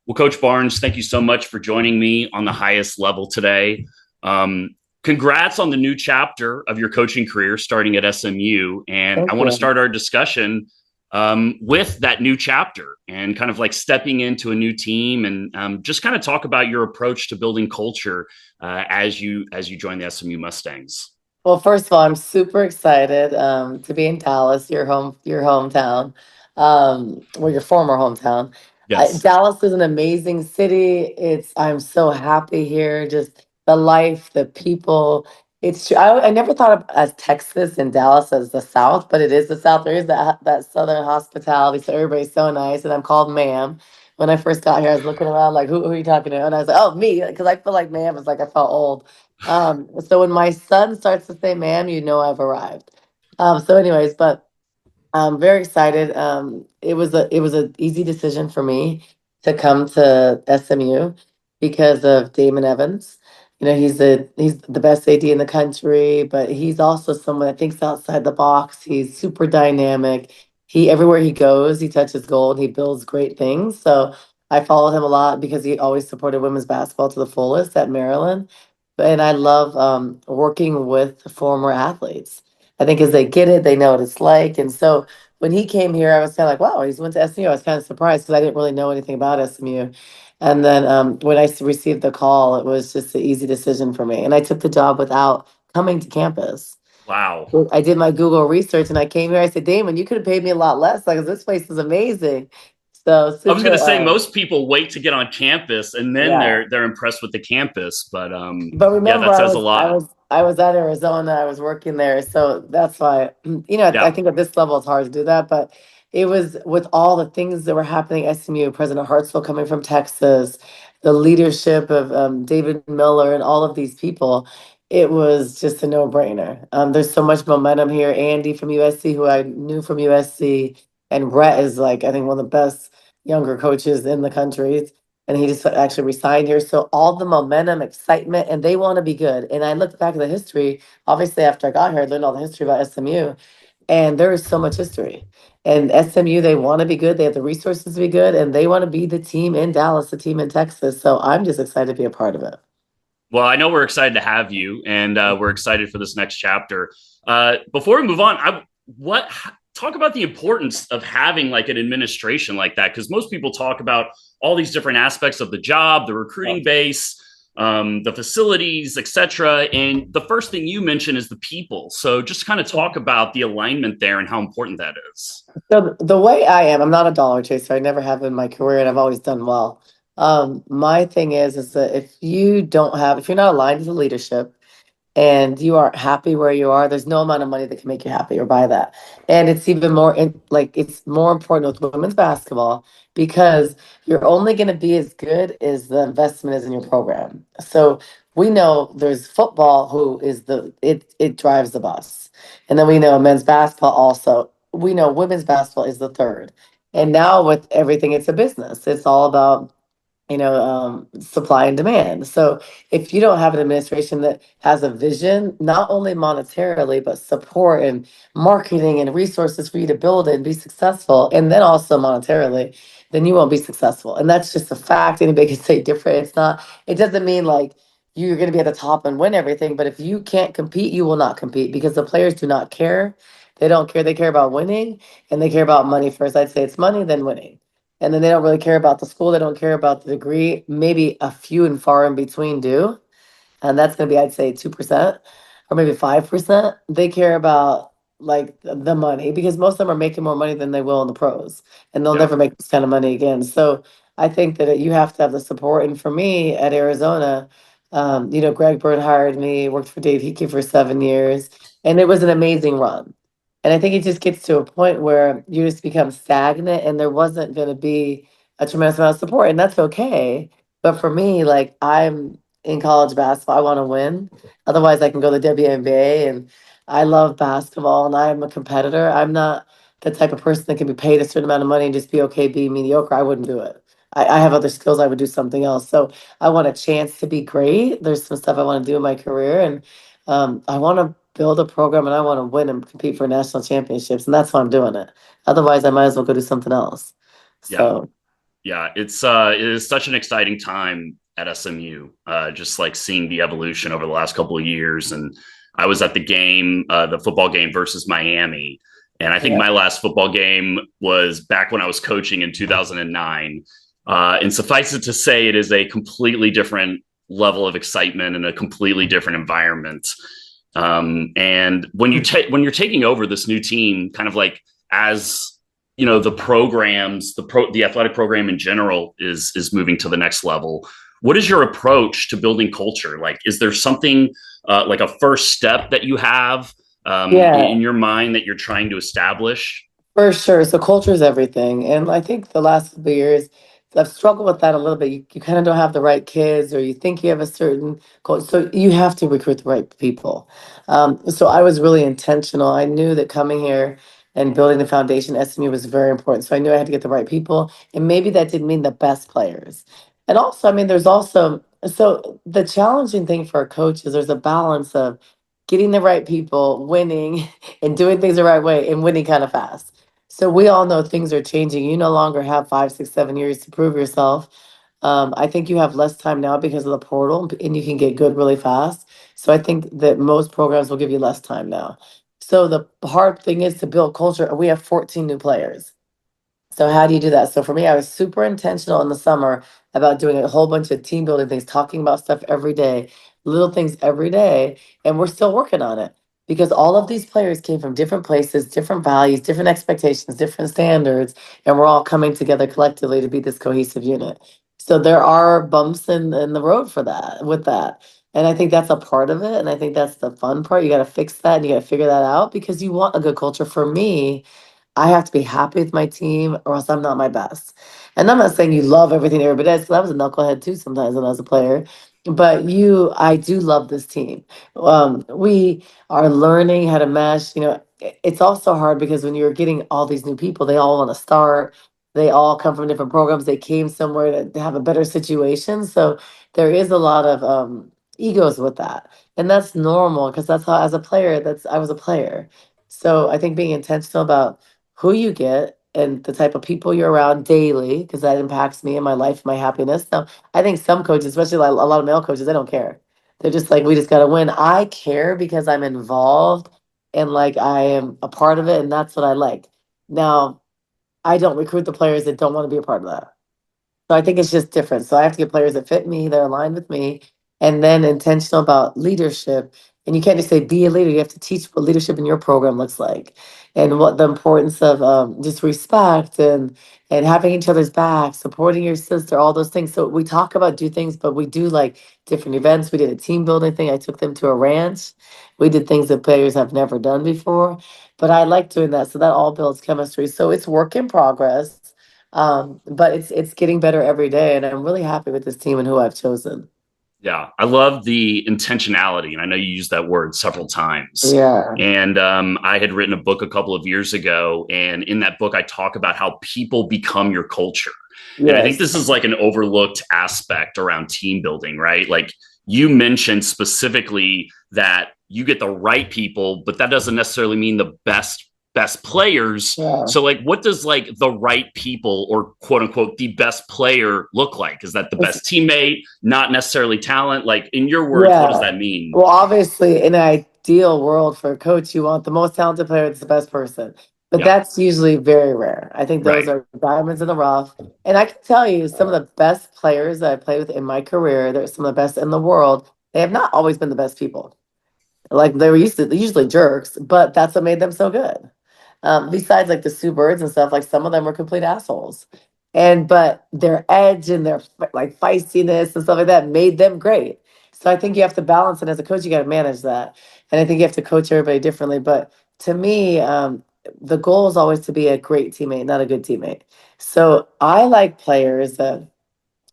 Well, Coach Barnes, thank you so much for joining me on the highest level today. Um, Congrats on the new chapter of your coaching career starting at SMU. And I Thank want to you. start our discussion with that new chapter and kind of like stepping into a new team and just kind of talk about your approach to building culture as you join the SMU Mustangs. Well, first of all, I'm super excited to be in Dallas, your hometown, well, your former hometown. Yes. Dallas is an amazing city. I'm so happy here. Just the life, the people. It's true. I never thought of as Texas and Dallas as the South, but it is the South. There is that Southern hospitality, so everybody's so nice. And I'm called ma'am. When I first got here, I was looking around like, who are you talking to? And I was like, oh, me, because I feel like ma'am is like I felt old. So when my son starts to say ma'am, you know I've arrived. So anyways, but I'm very excited. It was a easy decision for me to come to SMU because of Damon Evans. You know, he's the best AD in the country, but he's also someone that thinks outside the box. He's super dynamic. He everywhere he goes, he touches gold. He builds great things. So I follow him a lot because he always supported women's basketball to the fullest at Maryland. And I love working with former athletes. I think as they get it, they know what it's like. And so when he came here, I was kind of like, wow, he's went to SMU. I was kind of surprised because I didn't really know anything about SMU. And then when received the call, it was just an easy decision for me. And I took the job without coming to campus. Wow. Well, I did my Google research and I came here. I said, Damon, you could have paid me a lot less. Like, this place is amazing. So I was going to super, say most people wait to get on campus and then yeah. they're impressed with the campus, but But yeah, remember, that says a lot. I was at Arizona. I was working there, so that's why I Yeah. think at this level it's hard to do that. But it was with all the things that were happening at SMU, President Hartsfield coming from Texas, the leadership of David Miller, and all of these people. It was just a no-brainer. There's so much momentum here. Andy from USC, who I knew from USC, and Rhett is like I think one of the best younger coaches in the country, and he just actually resigned here. So all the momentum, excitement, and they want to be good. And I looked back at the history. Obviously, after I got here, I learned all the history about SMU, and there is so much history. And SMU, they want to be good. They have the resources to be good, and they want to be the team in Dallas, the team in Texas. So I'm just excited to be a part of it. Well, I know we're excited to have you, and we're excited for this next chapter. Before we move on, what talk about the importance of having like an administration like that? Because most people talk about all these different aspects of the job, the recruiting base, the facilities, etc. And the first thing you mention is the people. So just kind of talk about the alignment there and how important that is. So the way I am, I'm not a dollar chaser. I never have in my career, and I've always done well. My thing is that if you're not aligned to the leadership, and you are happy where you are, there's no amount of money that can make you happy or buy that. And it's even more it's more important with women's basketball because you're only going to be as good as the investment is in your program. So we know there's football who is it drives the bus. And then we know men's basketball also. We know women's basketball is the third. And now with everything, it's a business. It's all about supply and demand. So if you don't have an administration that has a vision, not only monetarily, but support and marketing and resources for you to build it and be successful, and then also monetarily, then you won't be successful. And that's just a fact. Anybody can say different. It doesn't mean like you're going to be at the top and win everything, but if you can't compete, you will not compete because the players do not care. They don't care. They care about winning and they care about money first. I'd say it's money, then winning, and then they don't really care about the school. They don't care about the degree. Maybe a few and far in between do. And that's going to be, I'd say, 2% or maybe 5%. They care about like the money because most of them are making more money than they will in the pros, and they'll Yeah. never make this kind of money again. So I think that you have to have the support. And for me at Arizona, Greg Bird hired me, worked for Dave Hickey for 7 years, and it was an amazing run. And I think it just gets to a point where you just become stagnant and there wasn't going to be a tremendous amount of support. And that's okay. But for me, like I'm in college basketball, I want to win. Otherwise, I can go to the WNBA. And I love basketball and I'm a competitor. I'm not the type of person that can be paid a certain amount of money and just be okay being mediocre. I wouldn't do it. I have other skills. I would do something else. So I want a chance to be great. There's some stuff I want to do in my career. And I want to build a program and I want to win and compete for national championships. And that's why I'm doing it. Otherwise, I might as well go do something else. Yeah. So, Yeah, it is such an exciting time at SMU. Just like seeing the evolution over the last couple of years, and I was at the game, the football game versus Miami, and I think Yeah. my last football game was back when I was coaching in 2009. And suffice it to say, it is a completely different level of excitement and a completely different environment. And when you're taking over this new team, kind of like as the programs, the athletic program in general is moving to the next level. What is your approach to building culture? Like, is there something like a first step that you have Yeah. in your mind that you're trying to establish? For sure. So culture is everything. And I think the last couple of years, I've struggled with that a little bit. You kind of don't have the right kids, or you think you have a certain culture. So you have to recruit the right people. So I was really intentional. I knew that coming here and building the foundation, SMU was very important. So I knew I had to get the right people. And maybe that didn't mean the best players. And also, I mean, there's also, so the challenging thing for a coach is there's a balance of getting the right people, winning, and doing things the right way and winning kind of fast. So we all know things are changing. You no longer have 5, 6, 7 years to prove yourself. I think you have less time now because of the portal, and you can get good really fast. So I think that most programs will give you less time now. So the hard thing is to build culture. We have 14 new players. So how do you do that? So for me, I was super intentional in the summer about doing a whole bunch of team building things, talking about stuff every day, little things every day, and we're still working on it because all of these players came from different places, different values, different expectations, different standards, and we're all coming together collectively to be this cohesive unit. So there are bumps in the road for that with that. And I think that's a part of it. And I think that's the fun part. You got to fix that and you got to figure that out because you want a good culture. For me, I have to be happy with my team or else I'm not my best. And I'm not saying you love everything everybody does, because I was a knucklehead too sometimes when I was a player. But I do love this team. We are learning how to mesh. It's also hard because when you're getting all these new people, they all want to start. They all come from different programs. They came somewhere to have a better situation. So there is a lot of egos with that. And that's normal because that's how, as a player, I was a player. So I think being intentional about who you get and the type of people you're around daily, because that impacts me and my life, my happiness. Now, I think some coaches, especially like a lot of male coaches, they don't care. They're just like, we just got to win. I care because I'm involved and like I am a part of it, and that's what I like. Now, I don't recruit the players that don't want to be a part of that. So I think it's just different. So I have to get players that fit me, they're aligned with me, and then intentional about leadership. And you can't just say be a leader. You have to teach what leadership in your program looks like, and what the importance of just respect and having each other's back, supporting your sister, all those things. So we talk about do things, but we do like different events. We did a team building thing. I took them to a ranch. We did things that players have never done before, but I like doing that. So that all builds chemistry. So it's work in progress, but it's getting better every day, and I'm really happy with this team and who I've chosen. Yeah, I love the intentionality, and I know you used that word several times. Yeah. And I had written a book a couple of years ago, and in that book, I talk about how people become your culture. And I think Yes. this is like an overlooked aspect around team building, right? Like you mentioned specifically that you get the right people, but that doesn't necessarily mean the best players. Yeah. So like what does like the right people or quote unquote the best player look like? Is that the It's- best teammate, not necessarily talent? Like in your words, what does yeah. that mean? Well, obviously, in an ideal world for a coach, you want the most talented player that's the best person. But Yeah, that's usually very rare. I think those right. are diamonds in the rough. And I can tell you, some of the best players that I played with in my career, they're some of the best in the world. They have not always been the best people. Like they were usually jerks, but that's what made them so good. Besides like the Sue Birds and stuff, like some of them were complete assholes. But their edge and their like feistiness and stuff like that made them great. So I think you have to balance it as a coach, you got to manage that. And I think you have to coach everybody differently. But to me, the goal is always to be a great teammate, not a good teammate. So I like players that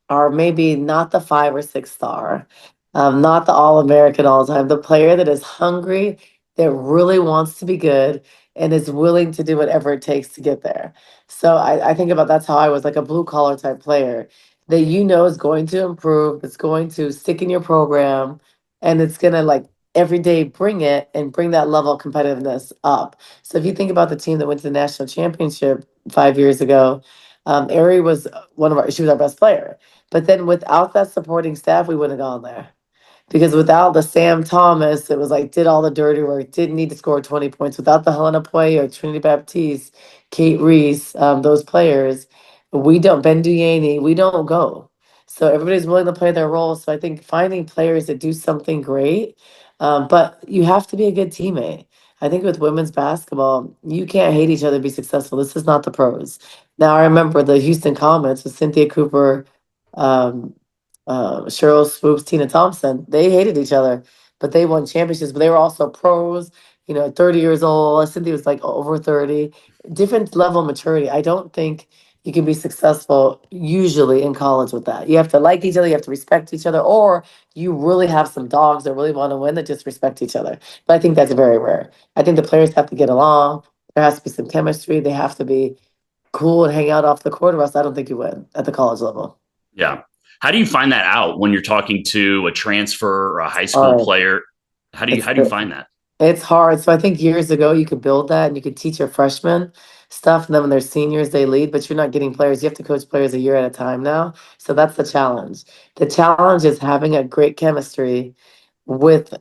are maybe not the 5 or 6 star, not the All American all the time, the player that is hungry, that really wants to be good, and is willing to do whatever it takes to get there. So I think about that's how I was like a blue collar type player that is going to improve, it's going to stick in your program, and it's going to like every day bring it and bring that level of competitiveness up. So if you think about the team that went to the national championship 5 years ago, Ari was she was our best player. But then without that supporting staff, we wouldn't have gone there. Because without the Sam Thomas, it was like did all the dirty work, didn't need to score 20 points. Without the Helena Pueyo, Trinity Baptiste, Kate Reese, those players, we don't Ben Duyaney, we don't go. So everybody's willing to play their role. So I think finding players that do something great, but you have to be a good teammate. I think with women's basketball, you can't hate each other to be successful. This is not the pros. Now I remember the Houston Comets with Cynthia Cooper, um, Cheryl Swoops, Tina Thompson. They hated each other, but they won championships. But they were also pros. 30 years old. Cynthia was like over 30. Different level of maturity. I don't think you can be successful usually in college with that. You have to like each other. You have to respect each other, or you really have some dogs that really want to win that just respect each other. But I think that's very rare. I think the players have to get along. There has to be some chemistry. They have to be cool and hang out off the court, or else I don't think you win at the college level. Yeah. How do you find that out when you're talking to a transfer or a high school All right. player? How do you It's how do you find that? it's hard. So I think years ago you could build that and you could teach your freshmen stuff, and then when they're seniors they lead, but you're not getting players. You have to coach players a year at a time now. So that's the challenge. The challenge is having a great chemistry with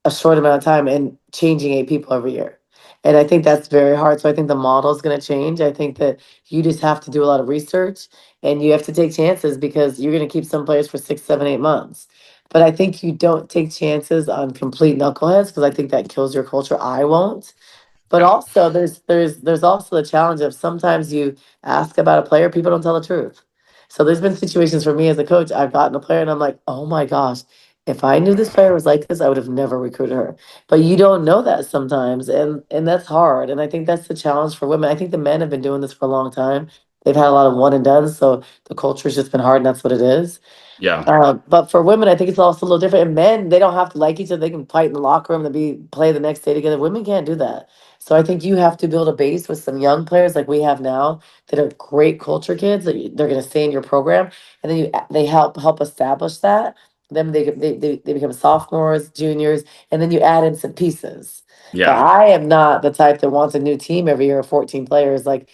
a short amount of time and changing 8 people every year. And I think that's very hard. So I think the model is going to change. I think that you just have to do a lot of research and you have to take chances because you're going to keep some players for 6, 7, 8 months. But I think you don't take chances on complete knuckleheads because I think that kills your culture. I won't. But Yeah. also there's also the challenge of sometimes you ask about a player, people don't tell the truth. So there's been situations for me as a coach, I've gotten a player and I'm like, oh my gosh, if I knew this player was like this, I would have never recruited her. But you don't know that sometimes, and that's hard. And I think that's the challenge for women. I think the men have been doing this for a long time. They've had a lot of one and done, so the culture's just been hard, and that's what it is. Yeah. But for women, I think it's also a little different. And men, they don't have to like each other. They can fight in the locker room to be play the next day together. Women can't do that. So I think you have to build a base with some young players like we have now that are great culture kids that they're going to stay in your program, and then they help establish that. Then they become sophomores, juniors, and then you add in some pieces. But Yeah. I am not the type that wants a new team every year of 14 players, like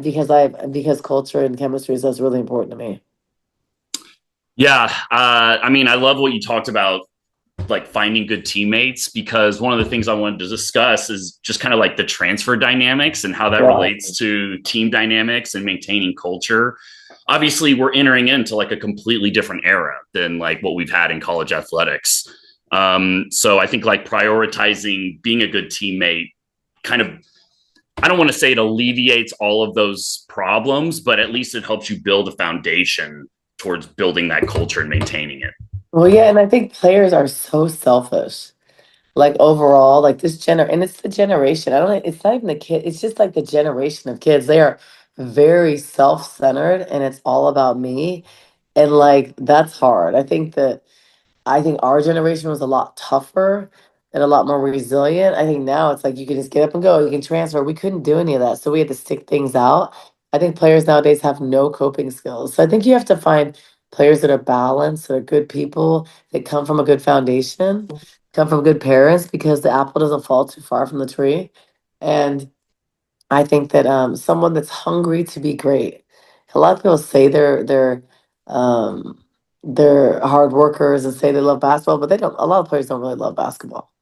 because culture and chemistry is that's really important to me. Yeah. I mean, I love what you talked about, like finding good teammates, because one of the things I wanted to discuss is just kind of like the transfer dynamics and how that Yeah. relates to team dynamics and maintaining culture. Obviously, we're entering into like a completely different era than like what we've had in college athletics. So I think like prioritizing being a good teammate kind of, I don't want to say it alleviates all of those problems, but at least it helps you build a foundation towards building that culture and maintaining it. Well, yeah, and I think players are so selfish. Like overall, like and it's the generation. I don't it's not even the kid, it's just like the generation of kids. They are very self-centered and it's all about me. And like that's hard. I think our generation was a lot tougher and a lot more resilient. I think now it's like you can just get up and go. You can transfer. We couldn't do any of that. So we had to stick things out. I think players nowadays have no coping skills. So I think you have to find players that are balanced, that are good people, that come from a good foundation, come from good parents, because the apple doesn't fall too far from the tree. And I think that someone that's hungry to be great. A lot of people say um they're hard workers and say they love basketball, but they don't. A lot of players don't really love basketball.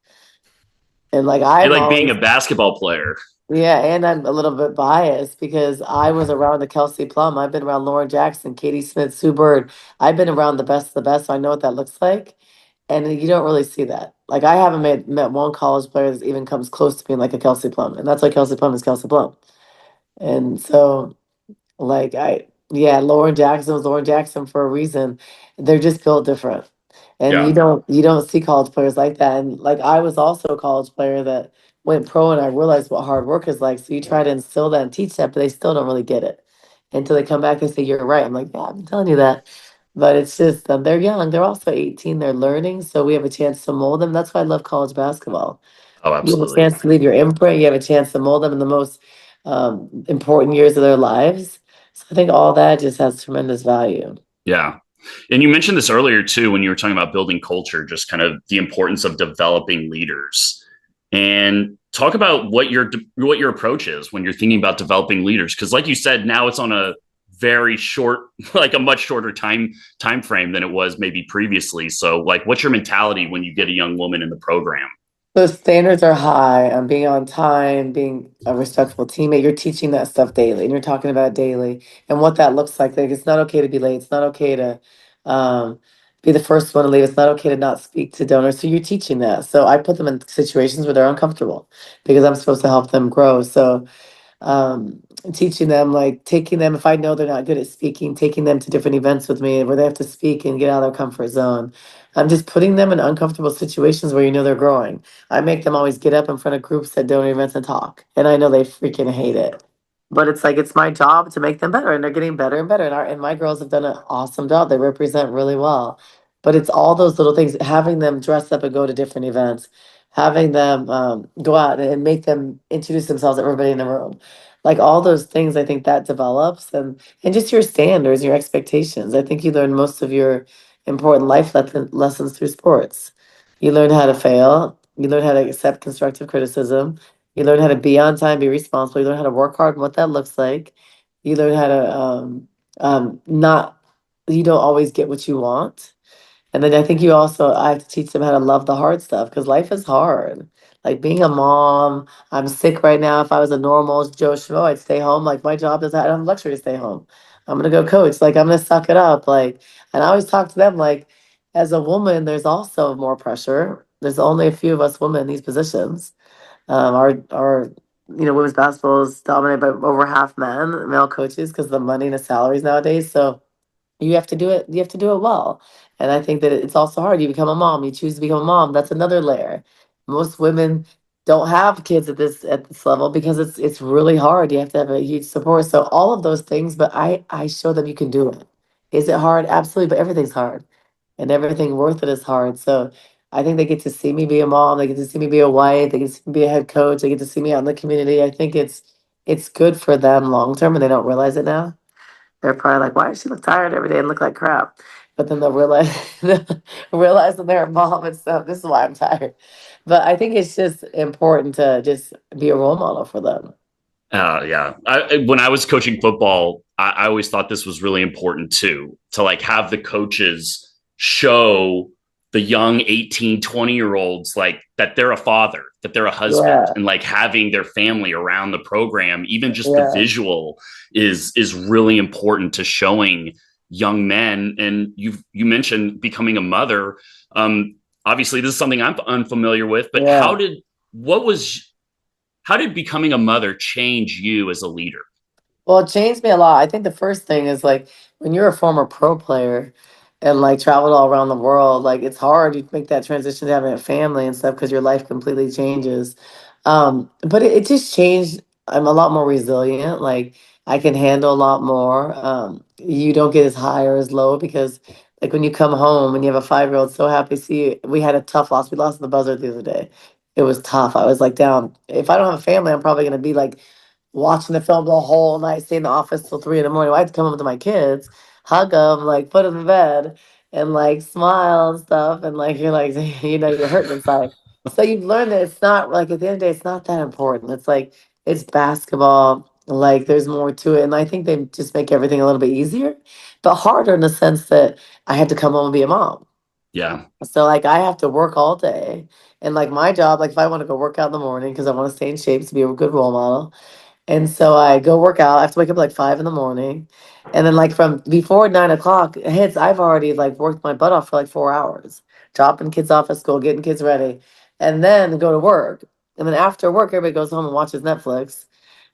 And like They I'm like being a always basketball player. yeah, and I'm a little bit biased because I was around the Kelsey Plum. I've been around Lauren Jackson, Katie Smith, Sue Bird. I've been around the best of the best, so I know what that looks like. And you don't really see that. Like I haven't met one college player that even comes close to being like a Kelsey Plum, and that's why Kelsey Plum is Kelsey Plum. And so like yeah, Lauren Jackson was Lauren Jackson for a reason. They're just built different. And Yeah. you don't see college players like that. And like I was also a college player that went pro and I realized what hard work is like. So you try to instill that and teach that, but they still don't really get it until they come back and say, you're right. I'm like, yeah, I've been telling you that. But it's just they're young. They're also 18. They're learning. So we have a chance to mold them. That's why I love college basketball. Oh, You have a absolutely. chance to leave your imprint. You have a chance to mold them in the most important years of their lives. So I think all that just has tremendous value. Yeah. And you mentioned this earlier too, when you were talking about building culture, just kind of the importance of developing leaders, and talk about what your approach is when you're thinking about developing leaders. Cause like you said, now it's on very short, like a much shorter time frame than it was maybe previously. So like, what's your mentality when you get a young woman in the program? The standards are high. I'm being on time, being a respectful teammate. You're teaching that stuff daily, and you're talking about it daily and what that looks like. Like it's not okay to be late. It's not okay to um, be the first one to leave. It's not okay to not speak to donors. So you're teaching that. So I put them in situations where they're uncomfortable because I'm supposed to help them grow. So teaching them, like taking them, if I know they're not good at speaking, taking them to different events with me where they have to speak and get out of their comfort zone. I'm just putting them in uncomfortable situations where you know they're growing. I make them always get up in front of groups at donor events and talk, and I know they freaking hate it. But it's like it's my job to make them better, and they're getting better and better. And my girls have done an awesome job. They represent really well. But it's all those little things, having them dress up and go to different events, having them go out and make them introduce themselves to everybody in the room, like all those things. I think that develops, and just your standards, your expectations. I think you learn most of your important lessons through sports. You learn how to fail, you learn how to accept constructive criticism, you learn how to be on time, be responsible, you learn how to work hard and what that looks like, you learn how to not, you don't always get what you want. And then I think I have to teach them how to love the hard stuff because life is hard. Like being a mom, I'm sick right now. If I was a normal Joe Schmo, I'd stay home. Like my job doesn't, I don't have the luxury to stay home. I'm gonna go coach. Like I'm gonna suck it up. Like, and I always talk to them like, as a woman, there's also more pressure. There's only a few of us women in these positions. Our women's basketball is dominated by over half men, male coaches, because of the money and the salaries nowadays. So you have to do it. You have to do it well. And I think that it's also hard. You become a mom. You choose to become a mom. That's another layer. Most women don't have kids at this level because it's really hard. You have to have a huge support. So all of those things, but I show them you can do it. Is it hard? Absolutely, but everything's hard. And everything worth it is hard. So I think they get to see me be a mom, they get to see me be a wife, they get to see me be a head coach, they get to see me out in the community. I think it's good for them long term and they don't realize it now. They're probably like, why does she look tired every day and look like crap? But then they'll realize realize when they're a mom and stuff, this is why I'm tired. But I think it's just important to just be a role model for them. Yeah. When I was coaching football, I always thought this was really important too, to like have the coaches show the young 18, 20 year olds like that they're a father, that they're a husband, Yeah, and like having their family around the program, even just the yeah, visual is really important to showing young men. And you mentioned becoming a mother. Obviously, this is something I'm unfamiliar with, but yeah. what was how did becoming a mother change you as a leader? Well, it changed me a lot. I think the first thing is like when you're a former pro player and like traveled all around the world, like it's hard to make that transition to having a family and stuff because your life completely changes. But it just changed. I'm a lot more resilient. Like I can handle a lot more. You don't get as high or as low because like when you come home and you have a 5-year-old, so happy to see you. We had a tough loss. We lost in the buzzer the other day. It was tough. I was like down. If I don't have a family, I'm probably gonna be like watching the film the whole night, stay in the office till 3 in the morning. I had to come home to my kids, hug them, like put them in bed, and like smile and stuff. And like you're like, you're hurting inside. So you've learned that it's not like at the end of the day, it's not that important. It's like it's basketball. Like there's more to it, and I think they just make everything a little bit easier, but harder in the sense that I had to come home and be a mom. Yeah, So like I have to work all day, and like my job, like if I want to go work out in the morning because I want to stay in shape to be a good role model, and so I go work out. I have to wake up like 5 in the morning. And then like from before 9 o'clock hits, I've already like worked my butt off for like 4 hours, dropping kids off at school, getting kids ready, and then go to work. And then after work, everybody goes home and watches Netflix.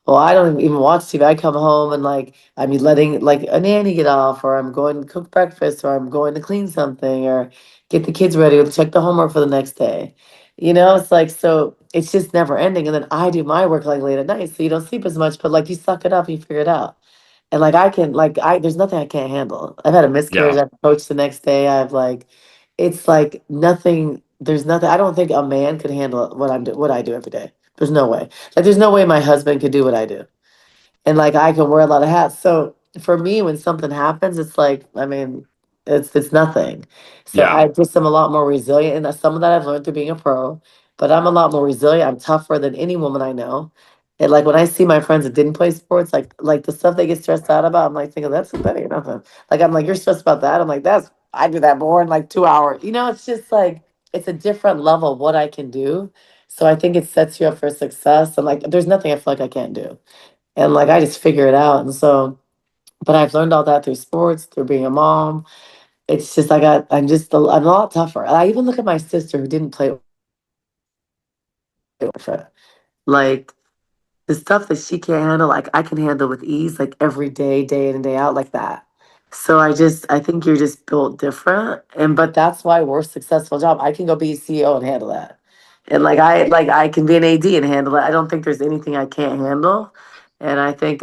Well, I don't even watch TV. I come home and like I'm letting like a nanny get off, or I'm going to cook breakfast, or I'm going to clean something, or get the kids ready, or check the homework for the next day. It's like so it's just never ending. And then I do my work like late at night, so you don't sleep as much, but like you suck it up, you figure it out. And like I can like I there's nothing I can't handle. I've had a miscarriage, yeah, I've coached the next day. I've like it's like nothing, there's nothing. I don't think a man could handle what I do every day. There's no way. Like there's no way my husband could do what I do. And like I can wear a lot of hats. So for me, when something happens, it's like, I mean, it's nothing. So yeah, I just am a lot more resilient. And that's some of that I've learned through being a pro, but I'm a lot more resilient. I'm tougher than any woman I know. And like when I see my friends that didn't play sports, like the stuff they get stressed out about, I'm like thinking that ain't nothing. Like I'm like, you're stressed about that. I'm like, that's I do that more in like 2 hours. It's just like it's a different level of what I can do. So I think it sets you up for success. And like there's nothing I feel like I can't do. And like I just figure it out. And so but I've learned all that through sports, through being a mom. It's just I'm a lot tougher. I even look at my sister who didn't play with it. Like the stuff that she can't handle, like I can handle with ease, like every day, day in and day out, like that. So I think you're just built different, and but that's why we're successful job. I can go be a CEO and handle that, and like I can be an AD and handle it. I don't think there's anything I can't handle, and I think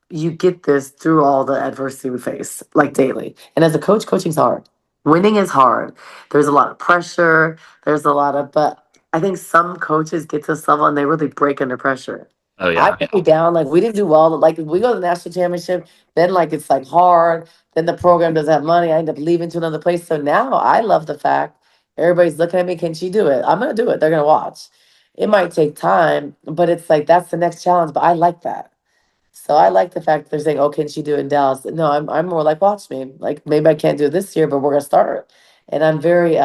you get this through all the adversity we face, like daily. And as a coach, coaching's hard. Winning is hard. There's a lot of pressure. There's a lot of, but I think some coaches get to this level and they really break under pressure. Oh I yeah, put me down. Like we didn't do well. Like if we go to the national championship, then like it's like hard. Then the program doesn't have money. I end up leaving to another place. So now I love the fact everybody's looking at me. Can she do it? I'm gonna do it. They're gonna watch. It might take time, but it's like that's the next challenge. But I like that. So I like the fact that they're saying, "Oh, can she do it in Dallas?" No, I'm more like, "Watch me." Like maybe I can't do it this year, but we're gonna start. And I'm very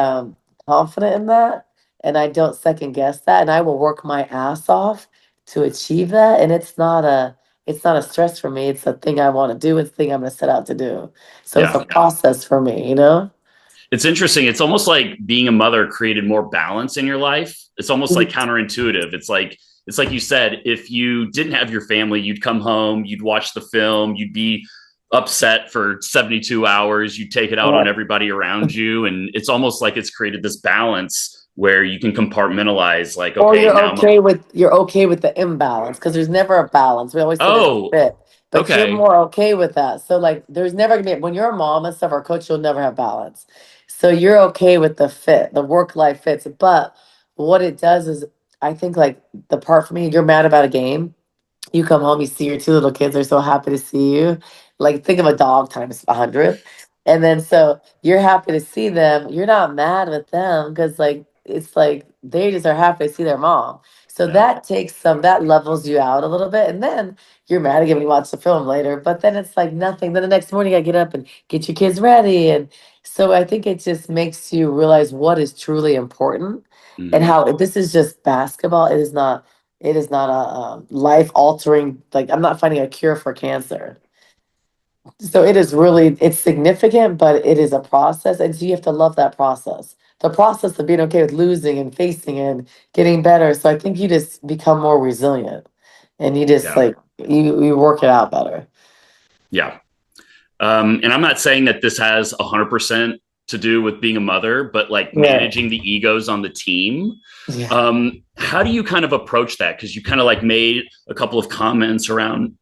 confident in that, and I don't second guess that, and I will work my ass off to achieve that. And it's not a stress for me. It's a thing I want to do. It's a thing I'm gonna set out to do. So it's yeah. a process for me. It's interesting. It's almost like being a mother created more balance in your life. It's almost like Mhm. counterintuitive. It's like you said, if you didn't have your family, you'd come home, you'd watch the film, you'd be upset for 72 hours, you'd take it out on Yeah. everybody around you. And it's almost like it's created this balance where you can compartmentalize, like, Or okay, now I'm a, you're okay with the imbalance because there's never a balance. We always say there's a oh, fit, but you're okay. more okay with that. So like there's never gonna be when you're a mom and stuff or coach, you'll never have balance. So you're okay with the fit, the work life fits. But what it does is I think like the part for me, you're mad about a game. You come home, you see your two little kids, they're so happy to see you. Like think of a dog times 100. And then so you're happy to see them. You're not mad with them because like it's like they just are happy to see their mom. So Yeah. that levels you out a little bit. And then you're mad again when you watch the film later. But then it's like nothing. Then the next morning I get up and get your kids ready. And so I think it just makes you realize what is truly important and Mhm. how this is just basketball. It is not a life altering, like, I'm not finding a cure for cancer. So it's significant, but it is a process. And so you have to love that process. The process of being okay with losing and facing and getting better. So I think you just become more resilient and you just Yeah. like, you work it out better. Yeah. And I'm not saying that this has 100% to do with being a mother, but like Yeah. managing the egos on the team. Yeah. How do you kind of approach that? Because you kind of like made a couple of comments around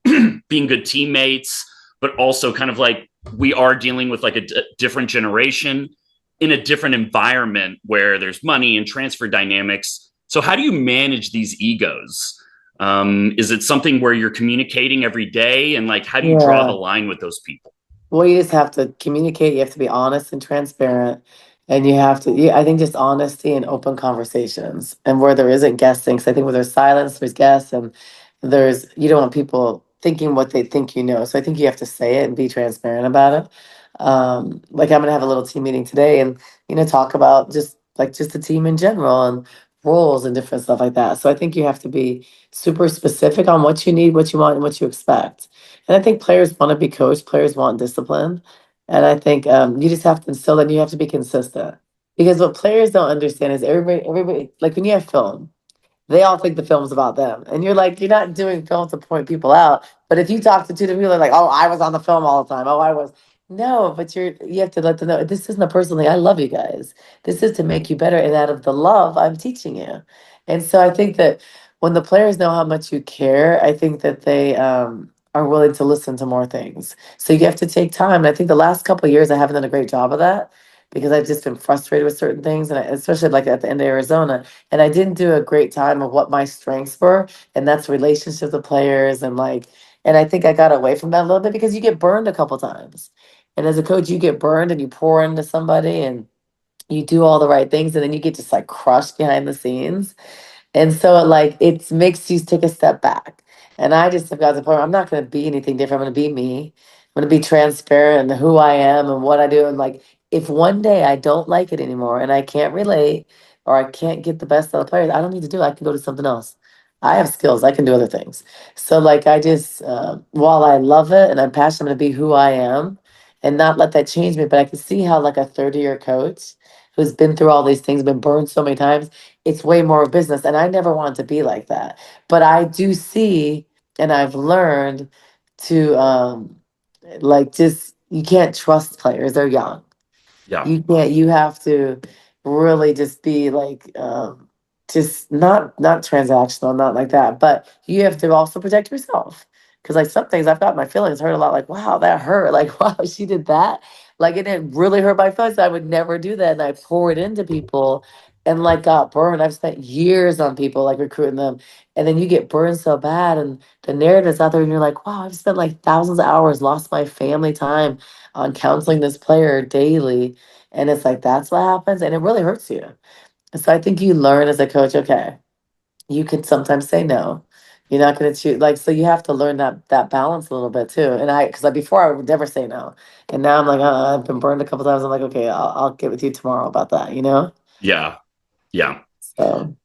being good teammates, but also kind of like we are dealing with like a different generation in a different environment where there's money and transfer dynamics. So, how do you manage these egos? Is it something where you're communicating every day? And like, how do you draw the Yeah. line with those people? Well, you just have to communicate. You have to be honest and transparent. And I think just honesty and open conversations. And where there isn't guessing, because I think where there's silence, there's guess, and you don't want people thinking what they think you know. So I think you have to say it and be transparent about it. Like I'm gonna have a little team meeting today and, talk about just the team in general and roles and different stuff like that. So I think you have to be super specific on what you need, what you want, and what you expect. And I think players want to be coached, players want discipline. And I think you just have to instill that and you have to be consistent. Because what players don't understand is everybody, like when you have film, they all think the film's about them. And you're like, you're not doing film to point people out. But if you talk to two different people, they're like, oh, I was on the film all the time. Oh, I was. No, but you have to let them know this isn't a personal thing. I love you guys. This is to make you better. And out of the love, I'm teaching you. And so I think that when the players know how much you care, I think that they are willing to listen to more things. So you have to take time. And I think the last couple of years, I haven't done a great job of that because I've just been frustrated with certain things. And especially like at the end of Arizona. And I didn't do a great time of what my strengths were, and that's relationships with players and I think I got away from that a little bit because you get burned a couple times. And as a coach, you get burned and you pour into somebody and you do all the right things and then you get just like crushed behind the scenes. And so it makes you take a step back. And I just have got to the point where I'm not going to be anything different. I'm going to be me. I'm going to be transparent in who I am and what I do. And like, if one day I don't like it anymore and I can't relate or I can't get the best of the players, I don't need to do it. I can go to something else. I have skills. I can do other things. So like, I just, while I love it and I'm passionate, I'm going to be who I am and not let that change me. But I can see how like a 30-year coach who's been through all these things, been burned so many times, it's way more business. And I never wanted to be like that. But I do see, and I've learned to like just you can't trust players. They're young. Yeah. You have to really just be like just not transactional, not like that. But you have to also protect yourself. Because like some things I've got my feelings hurt a lot, like, wow, that hurt. Like, wow, she did that. Like it didn't really hurt my feelings. I would never do that. And I pour it into people and like got burned. I've spent years on people like recruiting them. And then you get burned so bad and the narrative's out there and you're like, wow, I've spent like thousands of hours, lost my family time on counseling this player daily, and it's like, that's what happens. And it really hurts you. And so I think you learn as a coach, okay, you can sometimes say no. You're not going to choose. Like, so you have to learn that balance a little bit too. And because before I would never say no. And now I'm like, I've been burned a couple times. I'm like, okay, I'll get with you tomorrow about that, you know? Yeah. Yeah. So,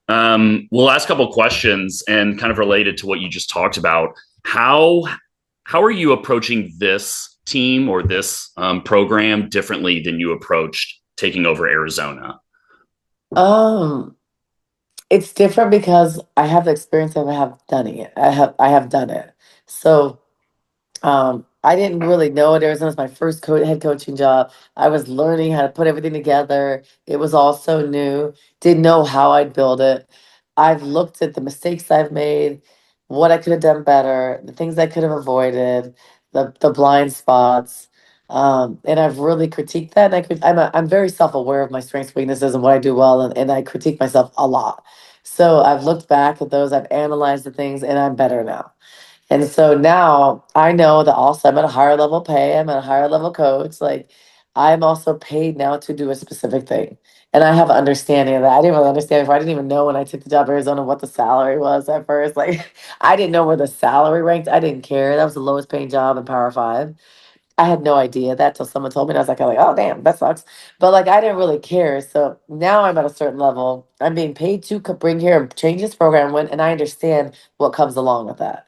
Well, last couple of questions and kind of related to what you just talked about. How how are you approaching this team or this program differently than you approached taking over Arizona? um, it's different because I have the experience of I have done it. I have done it. So, I didn't really know it. Arizona was my first head coaching job. I was learning how to put everything together. It was all so new. Didn't know how I'd build it. I've looked at the mistakes I've made, what I could have done better, the things I could have avoided, the blind spots. And I've really critiqued that. And I'm very self-aware of my strengths, weaknesses, and what I do well, and I critique myself a lot. So I've looked back at those, I've analyzed the things, and I'm better now. And so now I know that also I'm at a higher level pay, I'm at a higher level coach. Like I'm also paid now to do a specific thing. And I have an understanding of that. I didn't really understand before. I didn't even know when I took the job in Arizona what the salary was at first. Like I didn't know where the salary ranked. I didn't care. That was the lowest paying job in Power Five. I had no idea that till someone told me. And I was like, oh damn, that sucks. But like I didn't really care. So now I'm at a certain level. I'm being paid to bring here and change this program when, and I understand what comes along with that.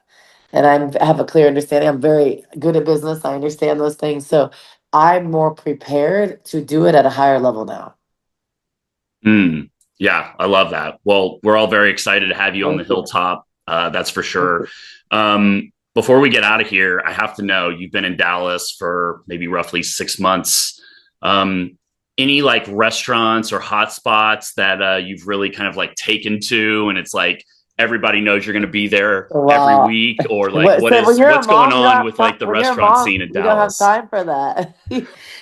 And I have a clear understanding. I'm very good at business. I understand those things. So I'm more prepared to do it at a higher level now. Mm, yeah, I love that. Well, we're all very excited to have you on the Thank you. hilltop. That's for Thank sure. you. Before we get out of here, I have to know you've been in Dallas for maybe roughly 6 months. Any like restaurants or hot spots that you've really kind of like taken to, and it's like everybody knows you're going to be there every Well, week, or like what, so when you're a what's going mom, you don't on have with time. like the When you're a restaurant mom, scene in you don't have Dallas? time for that.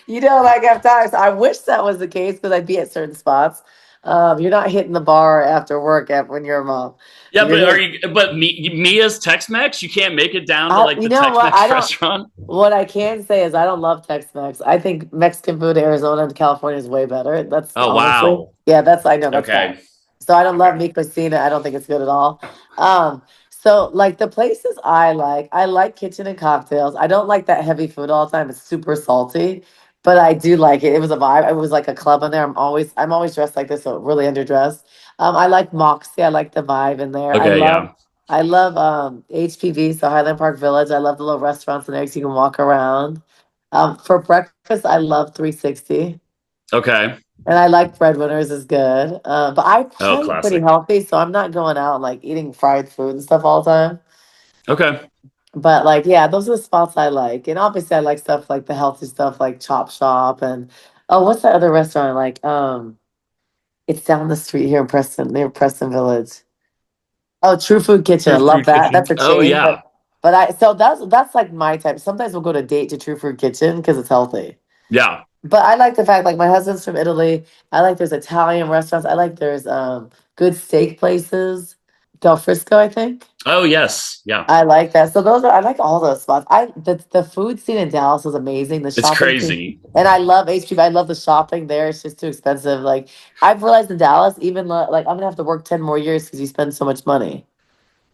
You don't like have time. So I wish that was the case because I'd be at certain spots. You're not hitting the bar after work when you're a mom. Yeah, You're but are hitting. you? But Mia's Tex-Mex, you can't make it down to like You the know what? I Tex-Mex don't. restaurant. What I can say is I don't love Tex-Mex. I think Mexican food in Arizona and California is way better. That's Oh honestly, wow. yeah, that's I know that's bad. Okay. So I don't love Okay. mi cocina. I don't think it's good at all. So like the places I like kitchen and cocktails. I don't like that heavy food all the time. It's super salty, but I do like it. It was a vibe. It was like a club in there. I'm always dressed like this, so really underdressed. I like Moxie. I like the vibe in there. Okay. Yeah. I love HPV, so Highland Park Village. I love the little restaurants in there so you can walk around. For breakfast, I love 360. Okay. And I like Breadwinners is good. But I Oh, try to eat pretty classic. healthy, so I'm not going out like eating fried food and stuff all the time. Okay. But like, yeah, those are the spots I like. And obviously I like stuff like the healthy stuff like Chop Shop and oh, what's that other restaurant like? It's down the street here in Preston, near Preston Village. Oh, True Food Kitchen. I True love Food that. Kitchen. That's a Oh chain, yeah. but I so that's like my type. Sometimes we'll go to date to True Food Kitchen because it's healthy. Yeah. But I like the fact like my husband's from Italy. I like there's Italian restaurants. I like there's good steak places. Del Frisco, I think. Oh, yes. Yeah. I like that. So those are I like all those spots. The food scene in Dallas is amazing. The It's shopping scene, crazy. and I love HPV. I love the shopping there. It's just too expensive. Like I've realized in Dallas, even like I'm gonna have to work 10 more years because you spend so much money.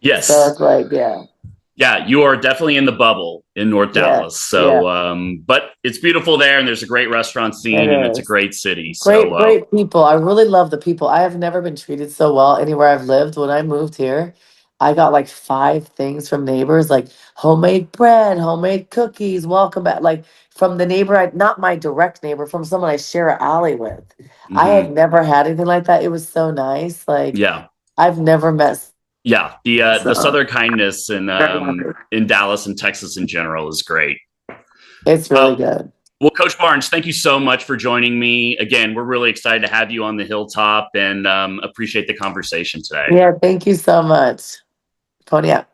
So Yes. it's like, yeah, Yeah, you are definitely in the bubble in North yeah, Dallas. yeah. So, but it's beautiful there, and there's a great restaurant It scene, and it's a is. great city. So, Great people. I really love the people. I have never been treated so well anywhere I've lived. When I moved here, I got like 5 things from neighbors, like homemade bread, homemade cookies, welcome back. Like from the neighbor, not my direct neighbor, from someone I share an alley with. I had mhm. never had anything like that. It was so nice. Like Yeah, I've never met. yeah. The So Southern kindness very happy. in Dallas and Texas in general is great. It's Uh, really good. well, Coach Barnes, thank you so much for joining me. Again, we're really excited to have you on the hilltop, and appreciate the conversation today. Yeah, thank you so much. Pony up.